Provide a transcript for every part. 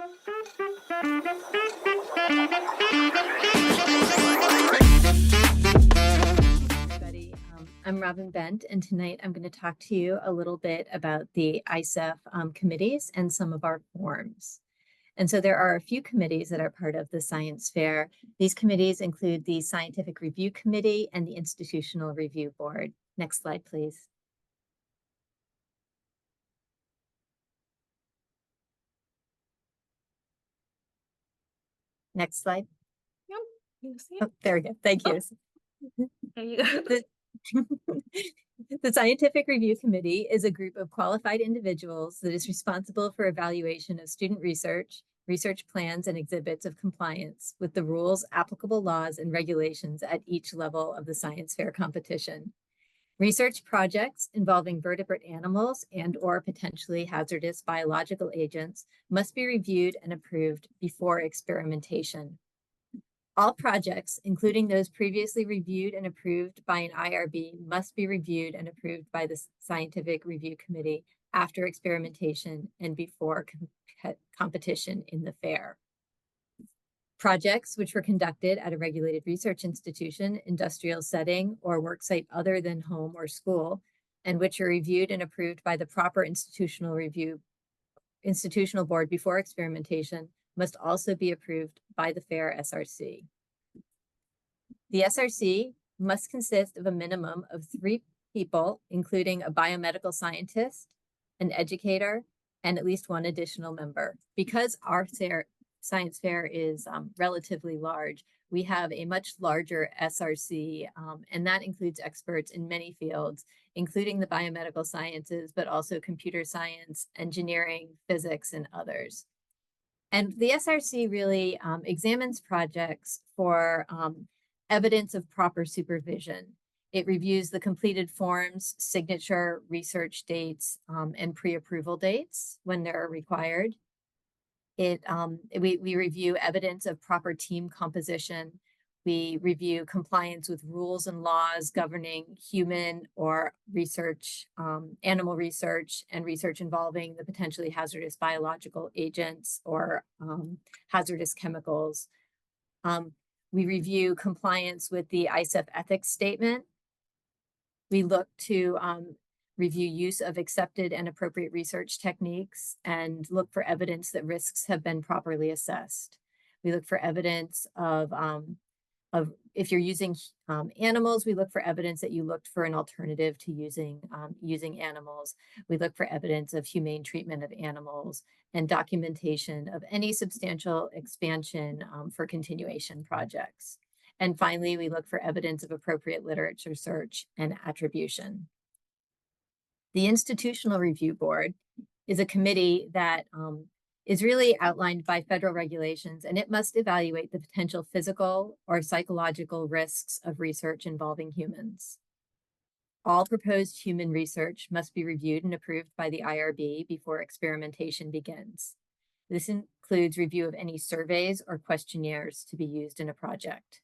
Everybody, I'm Robin Bent, and tonight I'm going to talk to you a little bit about the ISEF committees and some of our forms. And so there are a few committees that are part of the Science Fair. These committees include the Scientific Review Committee and the Institutional Review Board. Next slide, please. Next slide. Oh, there we go. Thank you. There you go. The Scientific Review Committee is a group of qualified individuals that is responsible for evaluation of student research, research plans, and exhibits of compliance with the rules, applicable laws, and regulations at each level of the science fair competition. Research projects involving vertebrate animals and/or potentially hazardous biological agents must be reviewed and approved before experimentation. All projects, including those previously reviewed and approved by an IRB, must be reviewed and approved by the Scientific Review Committee after experimentation and before competition in the fair. Projects which were conducted at a regulated research institution, industrial setting, or worksite other than home or school, and which are reviewed and approved by the proper institutional board before experimentation, must also be approved by the fair SRC. The SRC must consist of a minimum of 3 people, including a biomedical scientist, an educator, and at least 1 additional member. Because our science fair is relatively large, we have a much larger SRC, and that includes experts in many fields, including the biomedical sciences, but also computer science, engineering, physics, and others. And the SRC really examines projects for evidence of proper supervision. It reviews the completed forms, signature, research dates, and pre-approval dates when they're required. We review evidence of proper team composition. We review compliance with rules and laws governing human or research, animal research, and research involving the potentially hazardous biological agents or hazardous chemicals. We review compliance with the ISEF ethics statement. We look to review use of accepted and appropriate research techniques and look for evidence that risks have been properly assessed. We look for evidence of if you're using animals, we look for evidence that you looked for an alternative to using animals. We look for evidence of humane treatment of animals and documentation of any substantial expansion for continuation projects. And finally, we look for evidence of appropriate literature search and attribution. The Institutional Review Board is a committee that is really outlined by federal regulations, and it must evaluate the potential physical or psychological risks of research involving humans. All proposed human research must be reviewed and approved by the IRB before experimentation begins. This includes review of any surveys or questionnaires to be used in a project.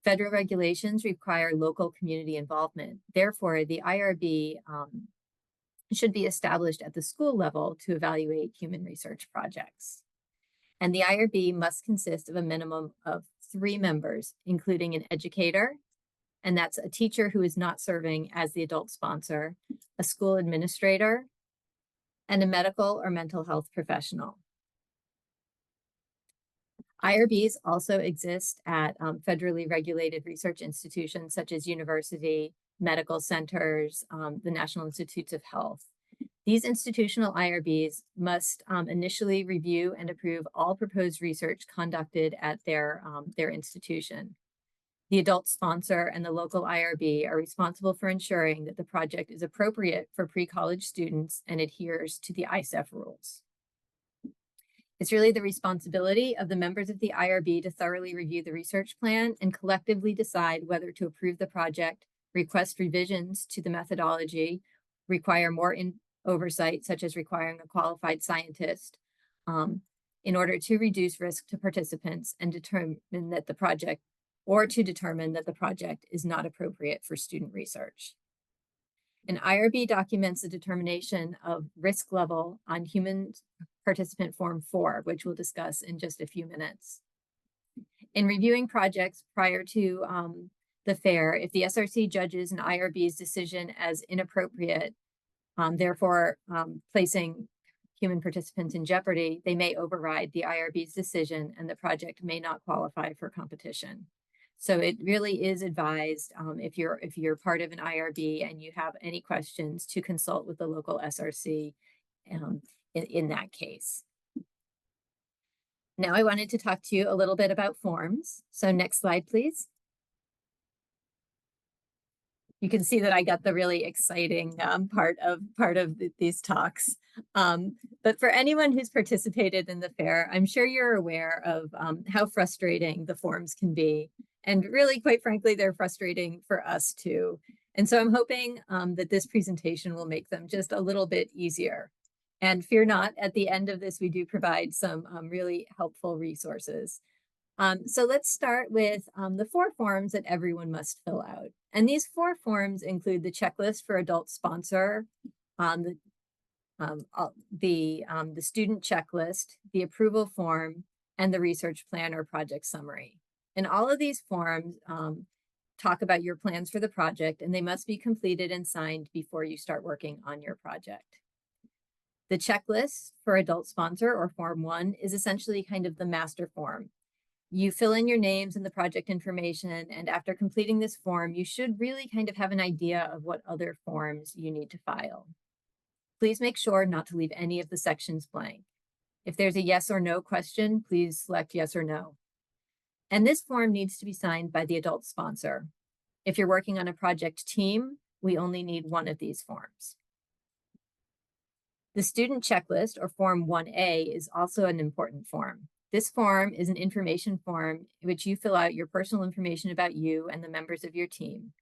Federal regulations require local community involvement. Therefore, the IRB should be established at the school level to evaluate human research projects. And the IRB must consist of a minimum of 3 members, including an educator, and that's a teacher who is not serving as the adult sponsor, a school administrator, and a medical or mental health professional. IRBs also exist at federally regulated research institutions such as university, medical centers, the National Institutes of Health. These institutional IRBs must initially review and approve all proposed research conducted at their institution. The adult sponsor and the local IRB are responsible for ensuring that the project is appropriate for pre-college students and adheres to the ISEF rules. It's really the responsibility of the members of the IRB to thoroughly review the research plan and collectively decide whether to approve the project, request revisions to the methodology, require more oversight, such as requiring a qualified scientist, in order to reduce risk to participants and determine that the project is not appropriate for student research. An IRB documents the determination of risk level on human participant form 4, which we'll discuss in just a few minutes. In reviewing projects prior to the fair, if the SRC judges an IRB's decision as inappropriate, therefore placing human participants in jeopardy, they may override the IRB's decision and the project may not qualify for competition. So it really is advised if you're part of an IRB and you have any questions to consult with the local SRC in that case. Now I wanted to talk to you a little bit about forms. So next slide, please. You can see that I got the really exciting part of these talks. But for anyone who's participated in the fair, I'm sure you're aware of how frustrating the forms can be. And really, quite frankly, they're frustrating for us too. And so I'm hoping that this presentation will make them just a little bit easier. And fear not, at the end of this, we do provide some really helpful resources. So let's start with the 4 forms that everyone must fill out. And these 4 forms include the checklist for adult sponsor, the student checklist, the approval form, and the research plan or project summary. And all of these forms talk about your plans for the project, and they must be completed and signed before you start working on your project. The checklist for adult sponsor, or Form 1, is essentially kind of the master form. You fill in your names and the project information, and after completing this form, you should really kind of have an idea of what other forms you need to file. Please make sure not to leave any of the sections blank. If there's a yes or no question, please select yes or no. And this form needs to be signed by the adult sponsor. If you're working on a project team, we only need one of these forms. The student checklist, or Form 1A, is also an important form. This form is an information form in which you fill out your personal information about you and the members of your team.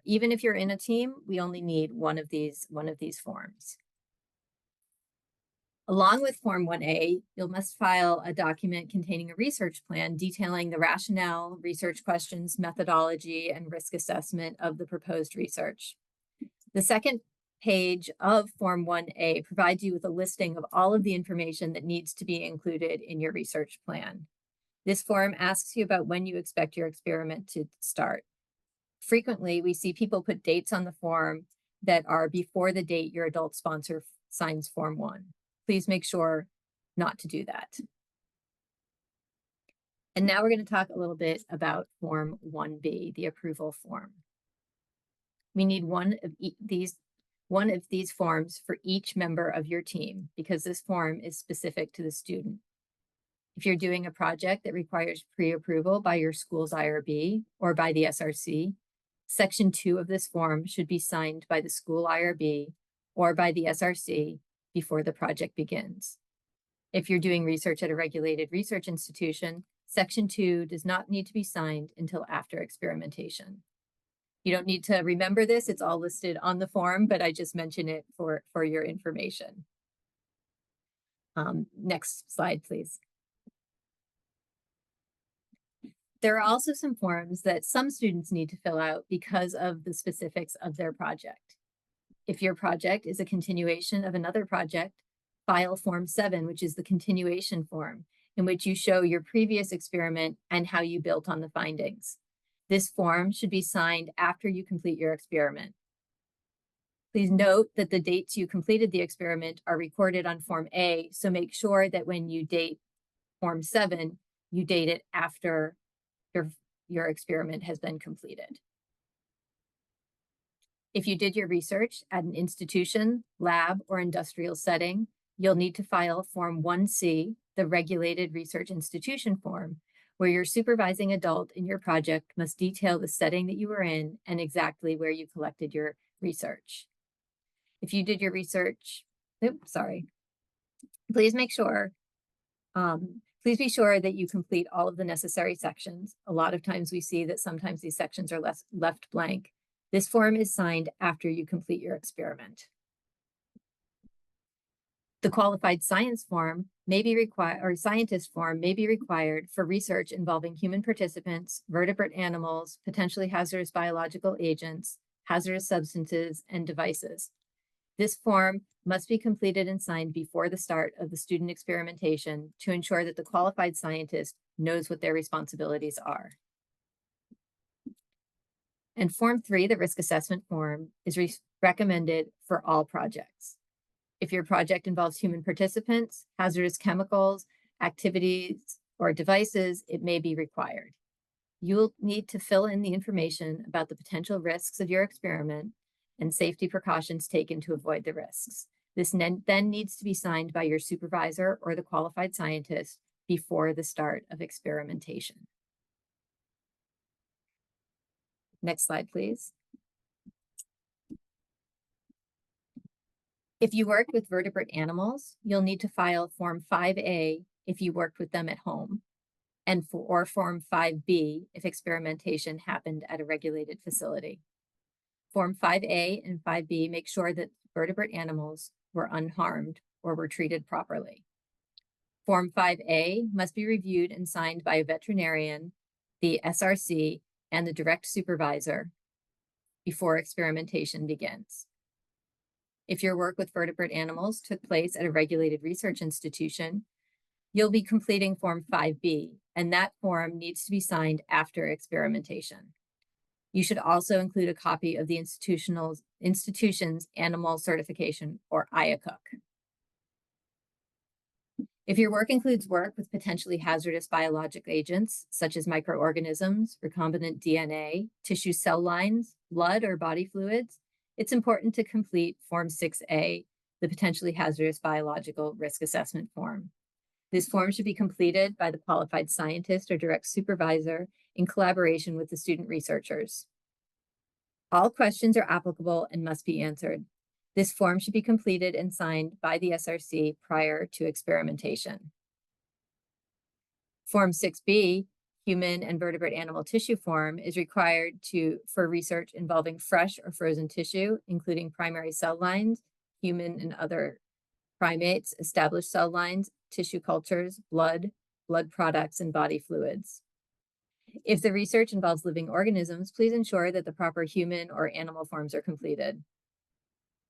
Even if you're in a team, we only need one of these forms. Along with Form 1A, you must file a document containing a research plan detailing the rationale, research questions, methodology, and risk assessment of the proposed research. The second page of Form 1A provides you with a listing of all of the information that needs to be included in your research plan. This form asks you about when you expect your experiment to start. Frequently, we see people put dates on the form that are before the date your adult sponsor signs Form 1. Please make sure not to do that. And now we're going to talk a little bit about Form 1B, the approval form. We need one of these forms for each member of your team because this form is specific to the student. If you're doing a project that requires pre-approval by your school's IRB or by the SRC, Section 2 of this form should be signed by the school IRB or by the SRC before the project begins. If you're doing research at a regulated research institution, Section 2 does not need to be signed until after experimentation. You don't need to remember this, it's all listed on the form, but I just mention it for your information. Next slide, please. There are also some forms that some students need to fill out because of the specifics of their project. If your project is a continuation of another project, file Form 7, which is the continuation form, in which you show your previous experiment and how you built on the findings. This form should be signed after you complete your experiment. Please note that the dates you completed the experiment are recorded on Form A, so make sure that when you date Form 7, you date it after your experiment has been completed. If you did your research at an institution, lab, or industrial setting, you'll need to file Form 1C, the Regulated Research Institution form, where your supervising adult in your project must detail the setting that you were in and exactly where you collected your research. If you did your research, please make sure, please be sure that you complete all of the necessary sections. A lot of times we see that sometimes these sections are left blank. This form is signed after you complete your experiment. The qualified science form may be required, or scientist form may be required for research involving human participants, vertebrate animals, potentially hazardous biological agents, hazardous substances, and devices. This form must be completed and signed before the start of the student experimentation to ensure that the qualified scientist knows what their responsibilities are. And Form 3, the risk assessment form, is recommended for all projects. If your project involves human participants, hazardous chemicals, activities, or devices, it may be required. You'll need to fill in the information about the potential risks of your experiment and safety precautions taken to avoid the risks. This then needs to be signed by your supervisor or the qualified scientist before the start of experimentation. Next slide, please. If you work with vertebrate animals, you'll need to file Form 5A if you worked with them at home, or Form 5B if experimentation happened at a regulated facility. Form 5A and 5B make sure that vertebrate animals were unharmed or were treated properly. Form 5A must be reviewed and signed by a veterinarian, the SRC, and the direct supervisor before experimentation begins. If your work with vertebrate animals took place at a regulated research institution, you'll be completing Form 5B, and that form needs to be signed after experimentation. You should also include a copy of the institution's animal certification, or IACUC. If your work includes work with potentially hazardous biologic agents, such as microorganisms, recombinant DNA, tissue cell lines, blood, or body fluids, it's important to complete Form 6A, the potentially hazardous biological risk assessment form. This form should be completed by the qualified scientist or direct supervisor in collaboration with the student researchers. All questions are applicable and must be answered. This form should be completed and signed by the SRC prior to experimentation. Form 6B, human and vertebrate animal tissue form, is required for research involving fresh or frozen tissue, including primary cell lines, human and other primates, established cell lines, tissue cultures, blood products, and body fluids. If the research involves living organisms, please ensure that the proper human or animal forms are completed.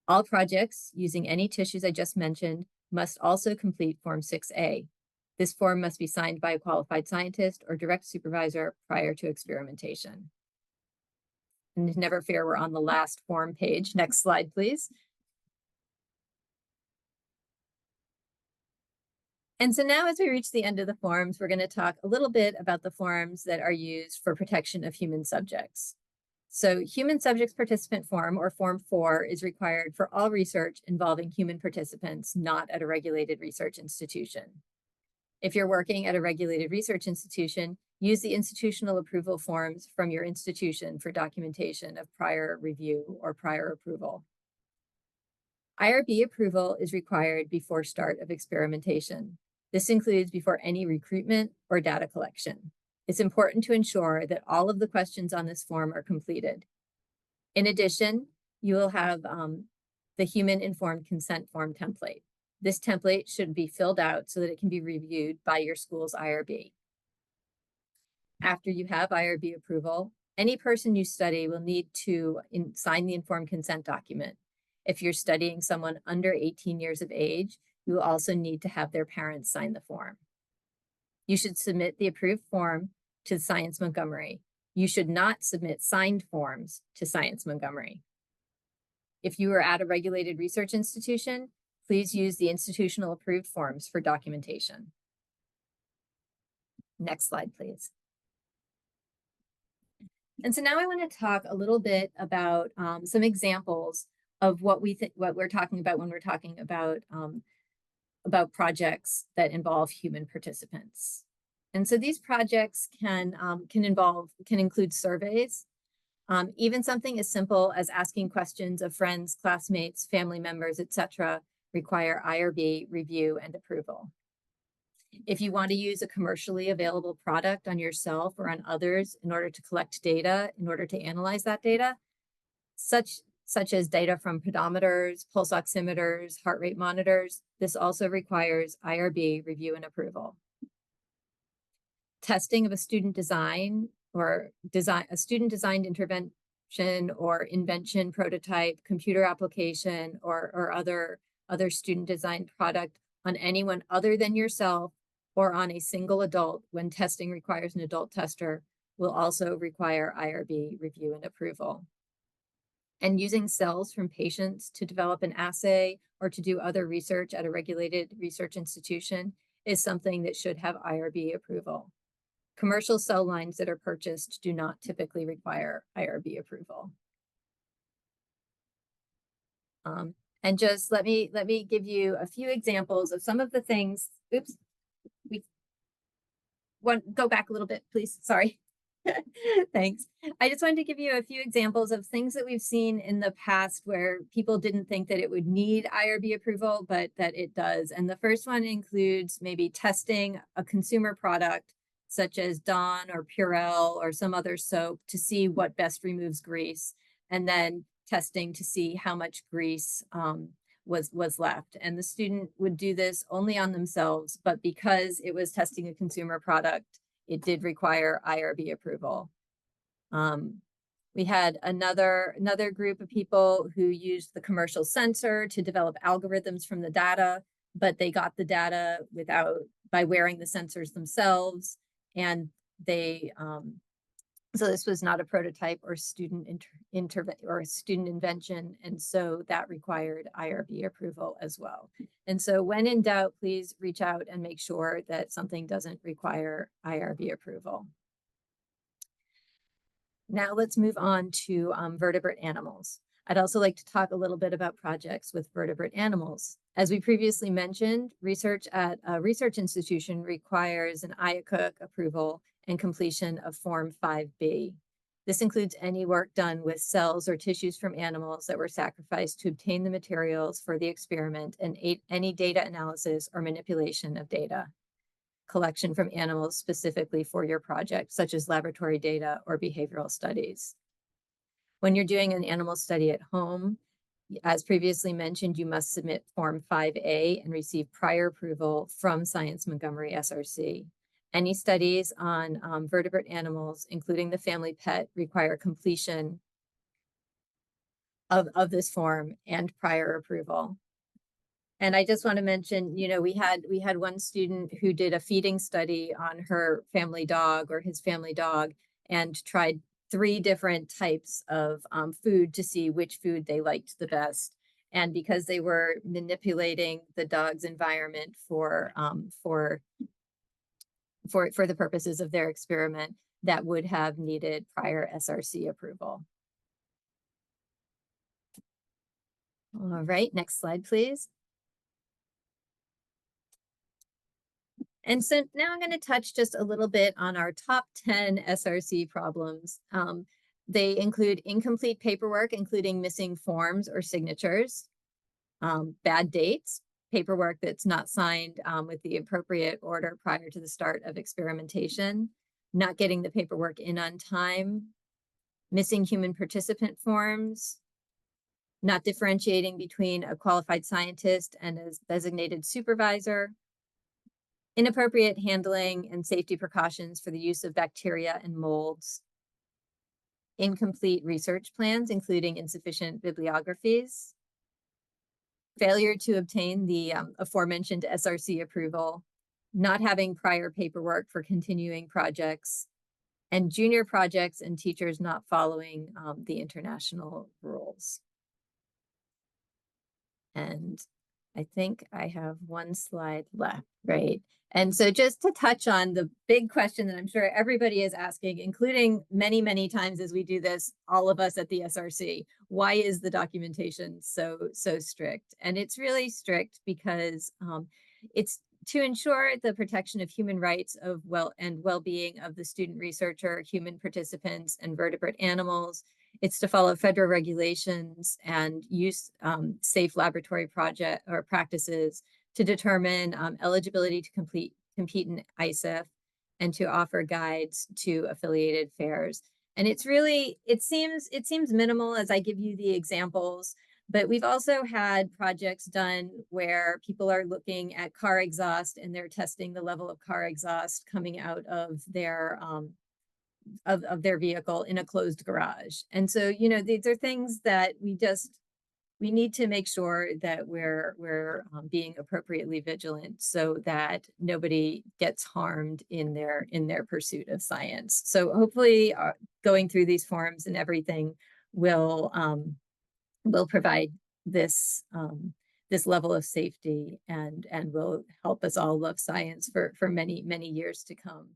All projects using any tissues I just mentioned must also complete Form 6A. This form must be signed by a qualified scientist or direct supervisor prior to experimentation. And never fear, we're on the last form page. Next slide, please. And so now, as we reach the end of the forms, we're going to talk a little bit about the forms that are used for protection of human subjects. So human subjects participant form, or Form 4, is required for all research involving human participants not at a regulated research institution. If you're working at a regulated research institution, use the institutional approval forms from your institution for documentation of prior review or prior approval. IRB approval is required before start of experimentation. This includes before any recruitment or data collection. It's important to ensure that all of the questions on this form are completed. In addition, you will have the Human Informed Consent Form template. This template should be filled out so that it can be reviewed by your school's IRB. After you have IRB approval, any person you study will need to sign the informed consent document. If you're studying someone under 18 years of age, you will also need to have their parents sign the form. You should submit the approved form to Science Montgomery. You should not submit signed forms to Science Montgomery. If you are at a regulated research institution, please use the institutional approved forms for documentation. Next slide, please. And so now I want to talk a little bit about some examples of what we're talking about when we're talking about projects that involve human participants. And so these projects can include surveys, even something as simple as asking questions of friends, classmates, family members, etc., require IRB review and approval. If you want to use a commercially available product on yourself or on others in order to collect data, in order to analyze that data, such as data from pedometers, pulse oximeters, heart rate monitors, this also requires IRB review and approval. Testing of a student design or a student-designed or invention, prototype, computer application, or other student designed product on anyone other than yourself or on a single adult when testing requires an adult tester will also require IRB review and approval. And using cells from patients to develop an assay or to do other research at a regulated research institution is something that should have IRB approval. Commercial cell lines that are purchased do not typically require IRB approval. And just let me give you a few examples of some of the things. Oops, go back a little bit, please. Sorry. Thanks. I just wanted to give you a few examples of things that we've seen in the past where people didn't think that it would need IRB approval, but that it does. And the first one includes maybe testing a consumer product such as Dawn or Purell or some other soap to see what best removes grease, and then testing to see how much grease was left. And the student would do this only on themselves, but because it was testing a consumer product, it did require IRB approval. We had another group of people who used the commercial sensor to develop algorithms from the data, but they got the data by wearing the sensors themselves, and they so this was not a prototype or student invention, and so that required IRB approval as well. And so when in doubt, please reach out and make sure that something doesn't require IRB approval. Now let's move on to vertebrate animals. I'd also like to talk a little bit about projects with vertebrate animals. As we previously mentioned, research at a research institution requires an IACUC approval and completion of Form 5B. This includes any work done with cells or tissues from animals that were sacrificed to obtain the materials for the experiment, and any data analysis or manipulation of data collection from animals specifically for your project, such as laboratory data or behavioral studies. When you're doing an animal study at home, as previously mentioned, you must submit Form 5A and receive prior approval from Science Montgomery SRC. Any studies on vertebrate animals, including the family pet, require completion of this form and prior approval. And I just want to mention, we had one student who did a feeding study on her family dog or his family dog and tried 3 different types of food to see which food they liked the best. And because they were manipulating the dog's environment for the purposes of their experiment, that would have needed prior SRC approval. All right, next slide, please. And so now I'm going to touch just a little bit on our top 10 SRC problems. They include incomplete paperwork, including missing forms or signatures, bad dates, paperwork that's not signed with the appropriate order prior to the start of experimentation, not getting the paperwork in on time, missing human participant forms, not differentiating between a qualified scientist and a designated supervisor, inappropriate handling and safety precautions for the use of bacteria and molds, incomplete research plans, including insufficient bibliographies, failure to obtain the aforementioned SRC approval, not having prior paperwork for continuing projects, and junior projects and teachers not following the international rules. And I think I have one slide left, right? And so just to touch on the big question that I'm sure everybody is asking, including many, many times as we do this, all of us at the SRC, why is the documentation so strict? And it's really strict because it's to ensure the protection of human rights of well-being of the student researcher, human participants, and vertebrate animals. It's to follow federal regulations and use safe laboratory project or practices to determine eligibility to compete in ISIF and to offer guides to affiliated fairs. And it's really, it seems minimal as I give you the examples, but we've also had projects done where people are looking at car exhaust and they're testing the level of car exhaust coming out of their of their vehicle in a closed garage. And so, these are things that we need to make sure that we're being appropriately vigilant so that nobody gets harmed in their pursuit of science. So hopefully, going through these forums and everything will provide this this level of safety and will help us all love science for many years to come.